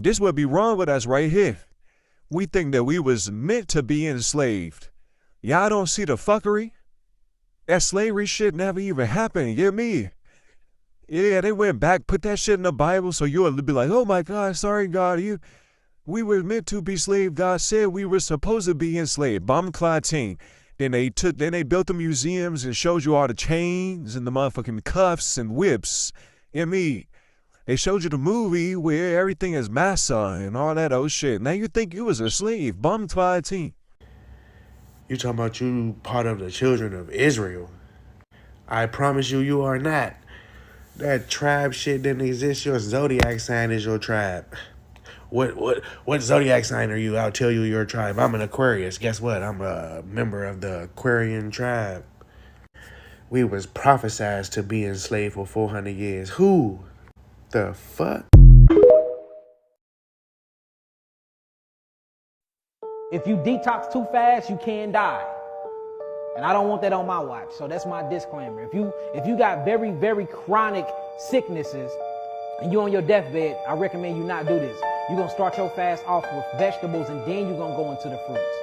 This would be wrong with us right here. We think that we was meant to be enslaved. Y'all don't see the fuckery? That slavery shit never even happened, you get me? Yeah, they went back, put that shit in the Bible, so you'll be like, oh my God, sorry God, we were meant to be slaves. God said we were supposed to be enslaved. Bum Clytine. Then they built the museums and showed you all the chains and the motherfucking cuffs and whips. You know me? They showed you the movie where everything is massa and all that old shit. Now you think you was a slave. Bum Clytine. You talking about you part of the children of Israel. I promise you, you are not. That tribe shit didn't exist. Your zodiac sign is your tribe. What zodiac sign are you? I'll tell you your tribe. I'm an Aquarius. Guess what? I'm a member of the Aquarian tribe. We was prophesied to be enslaved for 400 years. Who? The fuck? If you detox too fast, you can die. And I don't want that on my watch. So that's my disclaimer. If you got very, very chronic sicknesses and you're on your deathbed, I recommend you not do this. You're going to start your fast off with vegetables and then you're going to go into the fruits.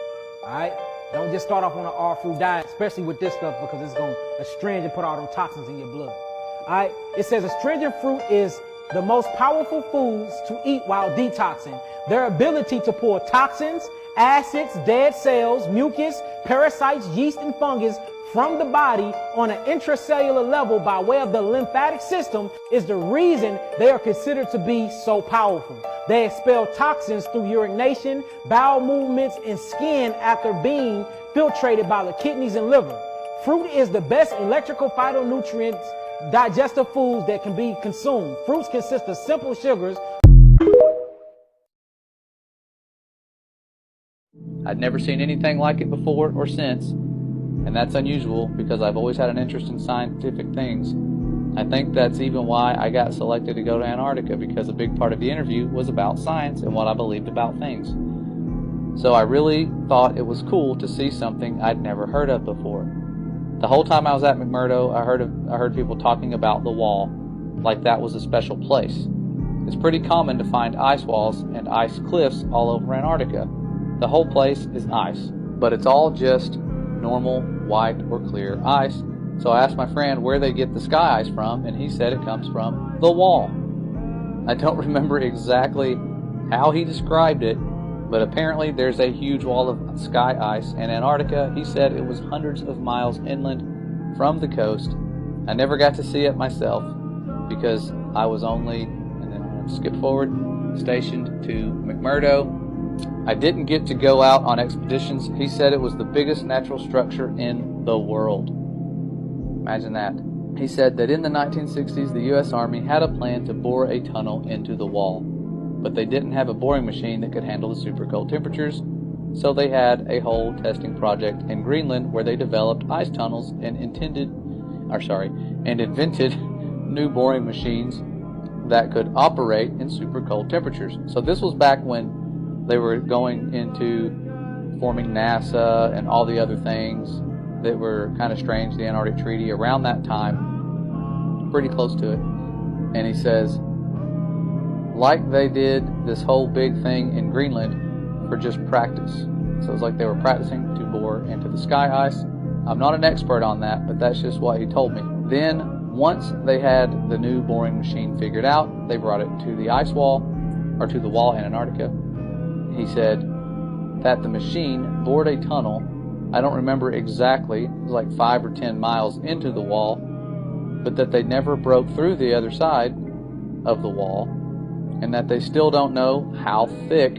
All right? Don't just start off on an all-fruit diet, especially with this stuff, because it's going to astringe and put all them toxins in your blood. All right? It says astringent fruit is the most powerful foods to eat while detoxing. Their ability to pull toxins, acids, dead cells, mucus, parasites, yeast, and fungus from the body on an intracellular level by way of the lymphatic system is the reason they are considered to be so powerful. They expel toxins through urination, bowel movements, and skin after being filtrated by the kidneys and liver. Fruit is the best electrical phytonutrients digestive foods that can be consumed. Fruits consist of simple sugars. I'd never seen anything like it before or since, and that's unusual because I've always had an interest in scientific things. I think that's even why I got selected to go to Antarctica, because a big part of the interview was about science and what I believed about things. So I really thought it was cool to see something I'd never heard of before. The whole time I was at McMurdo, I heard people talking about the wall, like that was a special place. It's pretty common to find ice walls and ice cliffs all over Antarctica. The whole place is ice, but it's all just normal white or clear ice. So I asked my friend where they get the sky ice from, and he said it comes from the wall. I don't remember exactly how he described it, but apparently there's a huge wall of sky ice in Antarctica. He said it was hundreds of miles inland from the coast. I never got to see it myself because I was only, and then I'm going to skip forward, stationed to McMurdo. I didn't get to go out on expeditions. He said it was the biggest natural structure in the world. Imagine that. He said that in the 1960s, the U.S. Army had a plan to bore a tunnel into the wall, but they didn't have a boring machine that could handle the super cold temperatures, so they had a whole testing project in Greenland where they developed ice tunnels and invented new boring machines that could operate in super cold temperatures. So this was back when they were going into forming NASA and all the other things that were kind of strange, the Antarctic Treaty, around that time, pretty close to it. And he says, like they did this whole big thing in Greenland for just practice. So it's like they were practicing to bore into the sky ice. I'm not an expert on that, but that's just what he told me. Then, once they had the new boring machine figured out, they brought it to the ice wall, or to the wall in Antarctica. He said that the machine bored a tunnel. I don't remember exactly, it was like 5 or 10 miles into the wall, but that they never broke through the other side of the wall, and that they still don't know how thick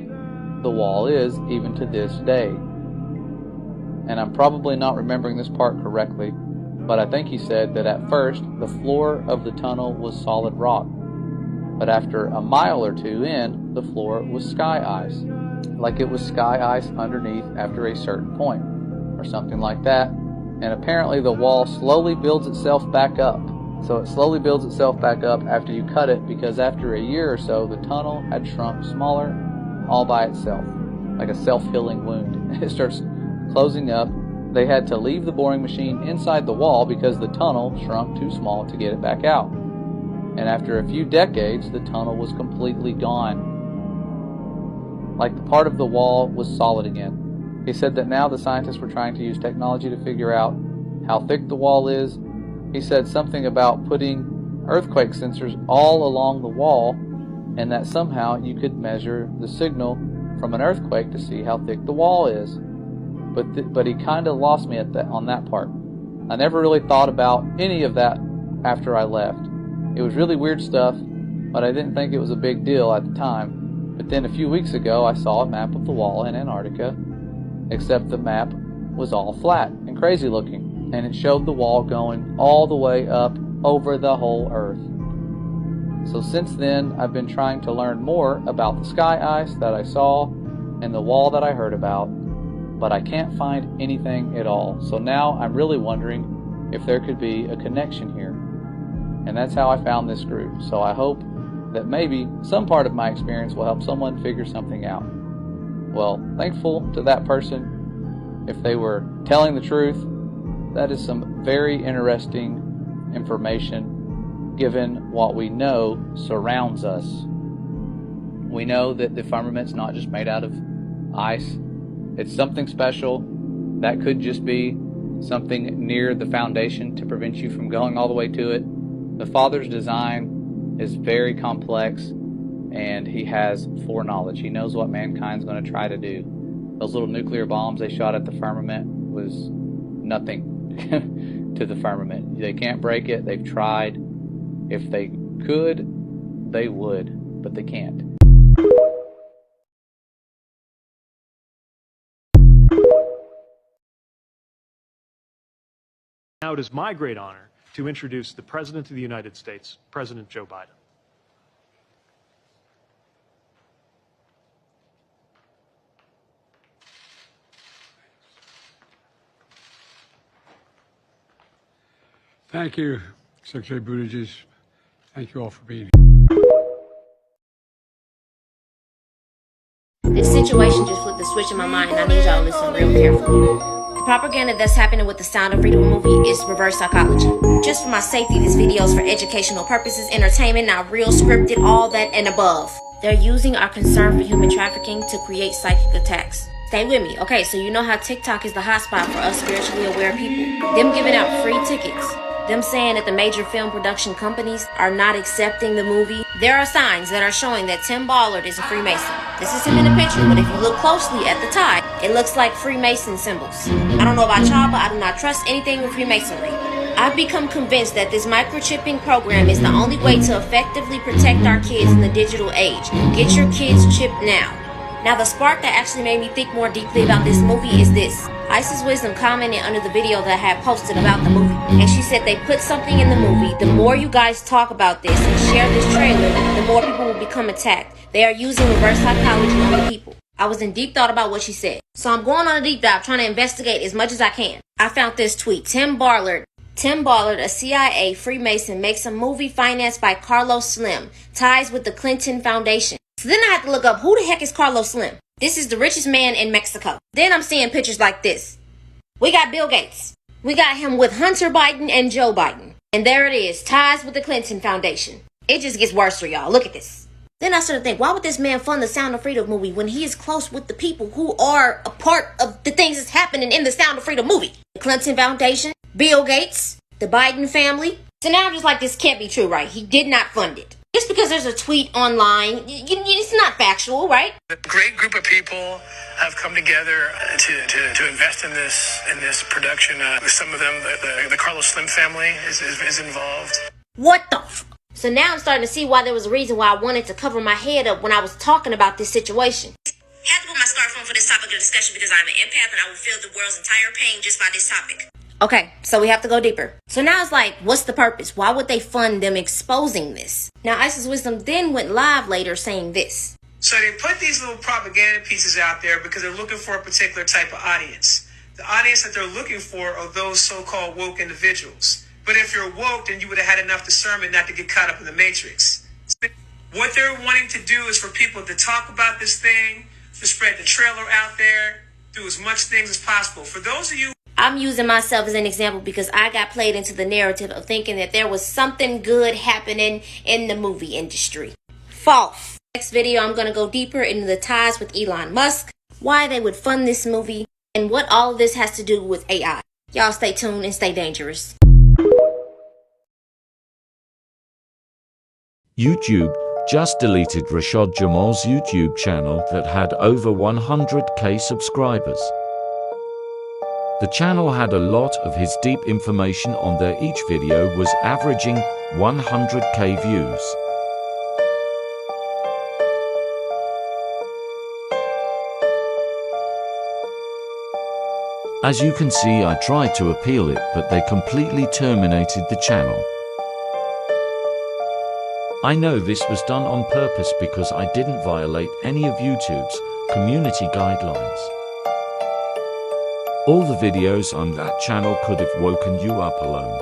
the wall is even to this day. And I'm probably not remembering this part correctly, but I think he said that at first the floor of the tunnel was solid rock, but after a mile or two in, the floor was sky ice, like it was sky ice underneath after a certain point, or something like that. And apparently the wall slowly builds itself back up. So it slowly builds itself back up after you cut it, because after a year or so, the tunnel had shrunk smaller all by itself, like a self-healing wound. It starts closing up. They had to leave the boring machine inside the wall because the tunnel shrunk too small to get it back out. And after a few decades, the tunnel was completely gone. like the part of the wall was solid again. He said that now the scientists were trying to use technology to figure out how thick the wall is. He said something about putting earthquake sensors all along the wall, and that somehow you could measure the signal from an earthquake to see how thick the wall is. But he kind of lost me on that part. I never really thought about any of that after I left. It was really weird stuff, but I didn't think it was a big deal at the time. But then a few weeks ago, I saw a map of the wall in Antarctica, except the map was all flat and crazy looking, and it showed the wall going all the way up over the whole Earth. So since then, I've been trying to learn more about the sky ice that I saw and the wall that I heard about, but I can't find anything at all. So now I'm really wondering if there could be a connection here. And that's how I found this group. So I hope that maybe some part of my experience will help someone figure something out. Well, thankful to that person. If they were telling the truth, that is some very interesting information given what we know surrounds us. We know that the firmament's not just made out of ice. It's something special. That could just be something near the foundation to prevent you from going all the way to it. The Father's design is very complex, and he has foreknowledge. He knows what mankind's going to try to do. Those little nuclear bombs they shot at the firmament was nothing to the firmament. They can't break it. They've tried. If they could, they would, but they can't. Now it is my great honor to introduce the President of the United States, President Joe Biden. Thank you, Secretary Buttigieg. Thank you all for being here. This situation just flipped the switch in my mind, and I need y'all to listen real carefully. The propaganda that's happening with the Sound of Freedom movie is reverse psychology. Just for my safety, this video is for educational purposes, entertainment, not real, scripted, all that and above. They're using our concern for human trafficking to create psychic attacks. Stay with me. Okay, so you know how TikTok is the hotspot for us spiritually aware people. Them giving out free tickets. Them saying that the major film production companies are not accepting the movie. There are signs that are showing that Tim Ballard is a Freemason. This is him in the picture, but if you look closely at the tie, it looks like Freemason symbols. I don't know about y'all, but I do not trust anything with Freemasonry. I've become convinced that this microchipping program is the only way to effectively protect our kids in the digital age. Get your kids chipped now. Now, the spark that actually made me think more deeply about this movie is this. Isis Wisdom commented under the video that I had posted about the movie, and she said they put something in the movie. The more you guys talk about this and share this trailer, the more people will become attacked. They are using reverse psychology on the people. I was in deep thought about what she said. So I'm going on a deep dive trying to investigate as much as I can. I found this tweet. Tim Ballard, a CIA Freemason, makes a movie financed by Carlos Slim, ties with the Clinton Foundation. So then I had to look up who the heck is Carlos Slim. This is the richest man in Mexico. Then I'm seeing pictures like this. We got Bill Gates. We got him with Hunter Biden and Joe Biden. And there it is, ties with the Clinton Foundation. It just gets worse for y'all. Look at this. Then I started to think, why would this man fund the Sound of Freedom movie when he is close with the people who are a part of the things that's happening in the Sound of Freedom movie? The Clinton Foundation, Bill Gates, the Biden family. So now I'm just like, this can't be true, right? He did not fund it. Just because there's a tweet online, it's not factual, right? A great group of people have come together to invest in this production. Some of them, the Carlos Slim family is involved. What the f? So now I'm starting to see why there was a reason why I wanted to cover my head up when I was talking about this situation. I had to put my scarf on for this topic of discussion because I'm an empath and I will feel the world's entire pain just by this topic. Okay, so we have to go deeper. So now it's like, what's the purpose? Why would they fund them exposing this? Now, Isis Wisdom then went live later saying this. So they put these little propaganda pieces out there because they're looking for a particular type of audience. The audience that they're looking for are those so-called woke individuals. But if you're woke, then you would have had enough discernment not to get caught up in the matrix. What they're wanting to do is for people to talk about this thing, to spread the trailer out there, do as much things as possible. For those of you, I'm using myself as an example because I got played into the narrative of thinking that there was something good happening in the movie industry. False. Next video, I'm going to go deeper into the ties with Elon Musk, why they would fund this movie, and what all of this has to do with AI. Y'all stay tuned and stay dangerous. YouTube just deleted Rashad Jamal's YouTube channel that had over 100k subscribers. The channel had a lot of his deep information on there. Each video was averaging 100k views. As you can see, I tried to appeal it, but they completely terminated the channel. I know this was done on purpose because I didn't violate any of YouTube's community guidelines. All the videos on that channel could have woken you up alone.